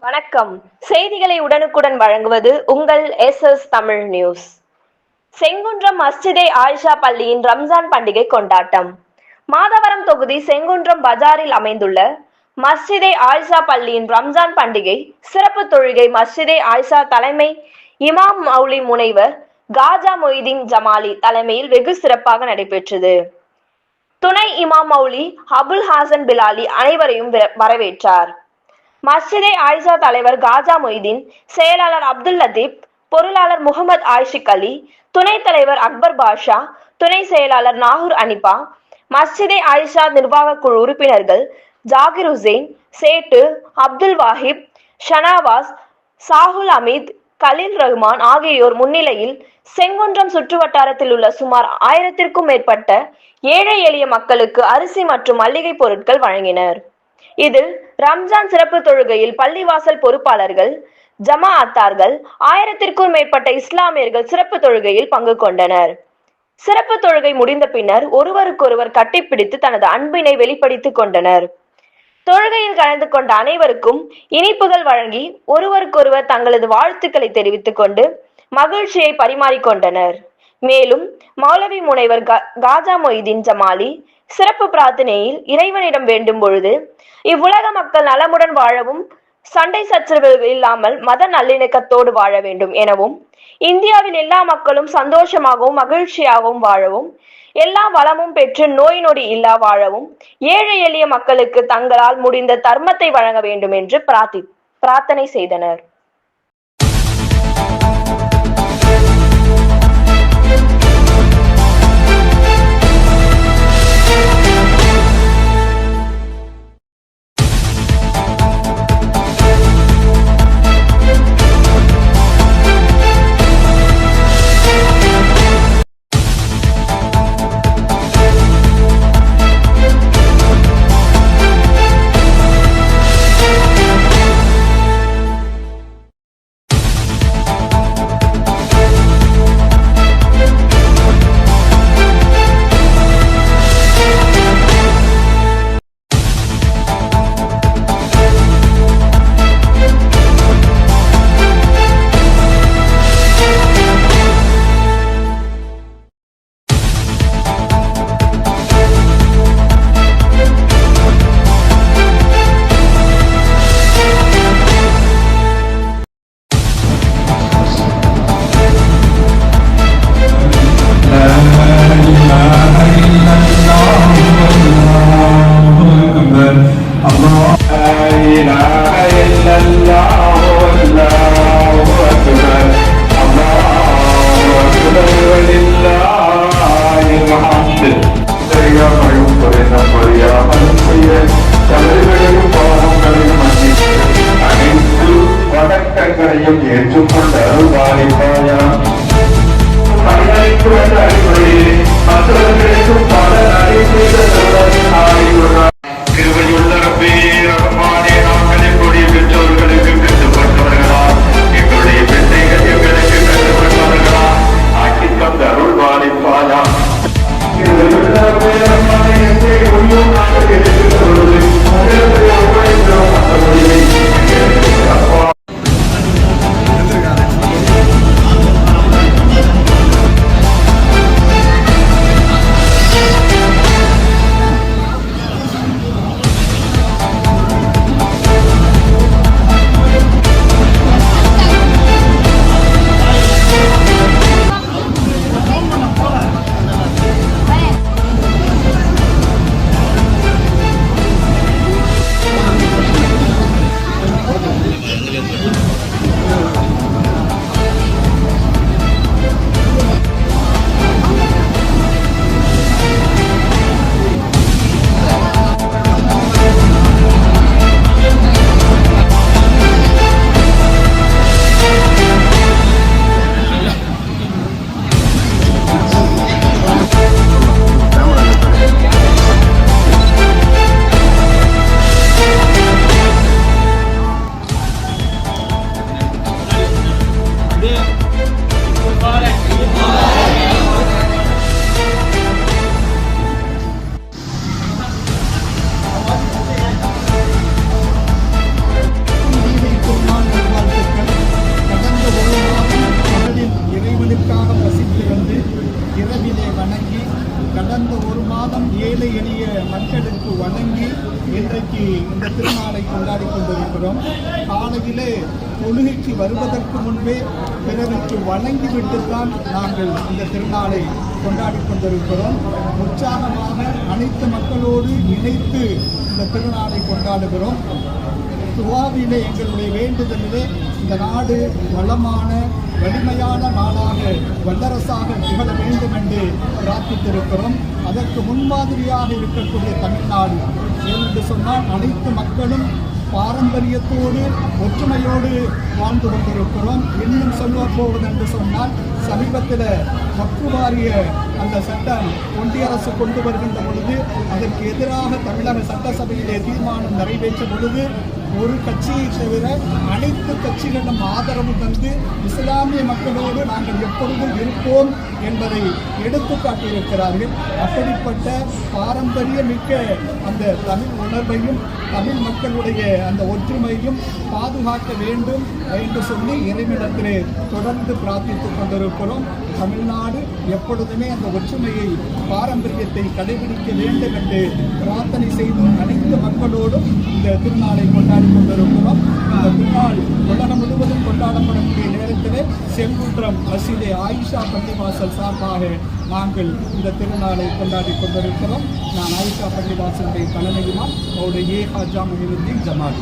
வணக்கம். செய்திகளை உடனுக்குடன் வழங்குவது உங்கள் SS தமிழ் நியூஸ். செங்குன்றம் மஸ்ஜிதே ஆயிஷா பள்ளியின் ரம்ஜான் பண்டிகை கொண்டாட்டம். மாதவரம் தொகுதி செங்குன்றம் பஜாரில் அமைந்துள்ள மஸ்ஜிதே ஆயிஷா பள்ளியின் ரம்ஜான் பண்டிகை சிறப்பு தொழுகை மஸ்ஜிதே ஆயிஷா தலைமை இமாம் மௌலி முனைவர் காஜா மொய்தீன் ஜமாலி தலைமையில் வெகு சிறப்பாக நடைபெற்றது. துணை இமாம் மௌலி அபுல் ஹாசன் பிலாலி அனைவரையும் வரவேற்றார். மஸ்ஜிதே ஆயிஷா தலைவர் காஜா மொய்தீன், செயலாளர் அப்துல் லத்தீப், பொருளாளர் முகமது ஆயிஷிக் அலி, துணைத் தலைவர் அக்பர் பாஷா, துணை செயலாளர் நாகூர் அனிபா, மஸ்ஜிதே ஆயிஷா நிர்வாக குழு உறுப்பினர்கள் ஜாகிர் ஹுசைன், சேட்டு, அப்துல் வாஹிப், ஷனாவாஸ், சாகுல் அமீத், கலீல் ரஹ்மான் ஆகியோர் முன்னிலையில் செங்குன்றம் சுற்றுவட்டாரத்தில் உள்ள சுமார் 1000க்கும் மேற்பட்ட ஏழை எளிய மக்களுக்கு அரிசி மற்றும் மளிகை பொருட்கள் வழங்கினர். இதில் ரம்ஜான் சிறப்பு தொழுகையில் பள்ளிவாசல் பொறுப்பாளர்கள், ஜமாஅத்தார்கள், 1000க்கும் மேற்பட்ட இஸ்லாமியர்கள் சிறப்பு தொழுகையில் பங்கு கொண்டனர். சிறப்பு தொழுகை முடிந்த பின்னர் ஒருவருக்கொருவர் கட்டிப்பிடித்து தனது அன்பினை வெளிப்படுத்திக் கொண்டனர். தொழுகையில் கலந்து கொண்ட அனைவருக்கும் இனிப்புகள் வழங்கி ஒருவருக்கொருவர் தங்களது வாழ்த்துக்களை தெரிவித்துக் கொண்டு மகிழ்ச்சியை பரிமாறிக்கொண்டனர். மேலும் மௌலவி முனைவர் காஜா மொய்தீன் ஜமாலி சிறப்பு பிரார்த்தனையில் இறைவனிடம் வேண்டும் பொழுது இவ்வுலக மக்கள் நலமுடன் வாழவும், சண்டை சச்சரவுகள் இல்லாமல் மத நல்லிணக்கத்தோடு வாழ வேண்டும் எனவும், இந்தியாவில் எல்லா மக்களும் சந்தோஷமாகவும் மகிழ்ச்சியாகவும் வாழவும், எல்லா வளமும் பெற்று நோய் நொடி இல்லா வாழவும், ஏழை எளிய மக்களுக்கு தங்களால் முடிந்த தர்மத்தை வழங்க வேண்டும் என்று பிரார்த்தனை செய்தனர். ஏழை எளிய மக்களுக்கு வழங்கி இன்றைக்கு இந்த திருநாளை கொண்டாடி கொண்டிருக்கிறோம். காலையிலே தொழுகைக்கு வருவதற்கு முன்பே பிறருக்கு வழங்கிவிட்டுத்தான் நாங்கள் இந்த திருநாளை கொண்டாடி கொண்டிருக்கிறோம். உற்சாகமாக அனைத்து மக்களோடு இணைத்து இந்த திருநாளை கொண்டாடுகிறோம். துவாவிலே எங்களுடைய வேண்டுதலிலே இந்த நாடு வளமான வலிமையான நாடாக வல்லரசாக திகழ வேண்டும் என்று பிரார்த்தித்திருக்கிறோம். அதற்கு முன்மாதிரியாக இருக்கக்கூடிய தமிழ்நாடு ஏனென்று சொன்னால் அனைத்து மக்களும் பாரம்பரியத்தோடு ஒற்றுமையோடு வாழ்ந்து கொண்டிருக்கிறோம். இன்னும் சொல்ல போவது என்று சொன்னால் சமீபத்தில் வக்ஃபு வாரிய அந்த சட்டம் ஒன்றிய அரசு கொண்டு வருகின்ற பொழுது அதற்கு எதிராக தமிழக சட்டசபையிலே தீர்மானம் நிறைவேற்ற பொழுது ஒரு கட்சியை தவிர அனைத்து கட்சிகளும் ஆதரவு தந்து இஸ்லாமிய மக்களோடு நாங்கள் எப்பொழுதும் இருப்போம் என்பதை எடுத்து காட்டியிருக்கிறார்கள். அப்படிப்பட்ட பாரம்பரியமிக்க அந்த தமிழ் உணர்வையும் தமிழ் மக்களுடைய அந்த ஒற்றுமையும் பாதுகாக்க வேண்டும் என்று சொல்லி இறைவனிடத்திலே தொடர்ந்து பிரார்த்தித்துக் கொண்டிருக்கிறோம். தமிழ்நாடு எப்பொழுதுமே அந்த ஒற்றுமையை பாரம்பரியத்தை கடைபிடிக்க வேண்டும் என்று பிரார்த்தனை செய்து அனைத்து மக்களோடும் இந்த திருநாளை கொண்டாடி கொண்டிருக்கிறோம். இந்த திருநாள் உலகம் முழுவதும் கொண்டாடப்படக்கூடிய நேரத்திலே செங்குன்றம் மசீதே ஆயிஷா பள்ளிவாசல் சார்பாக நாங்கள் இந்த திருநாளை கொண்டாடி கொண்டிருக்கிறோம். நான் ஆயிஷா பள்ளிவாசலுடைய தலைமையுமா அவருடைய ஏ ஹாஜா முஹினுddin ஜமால்.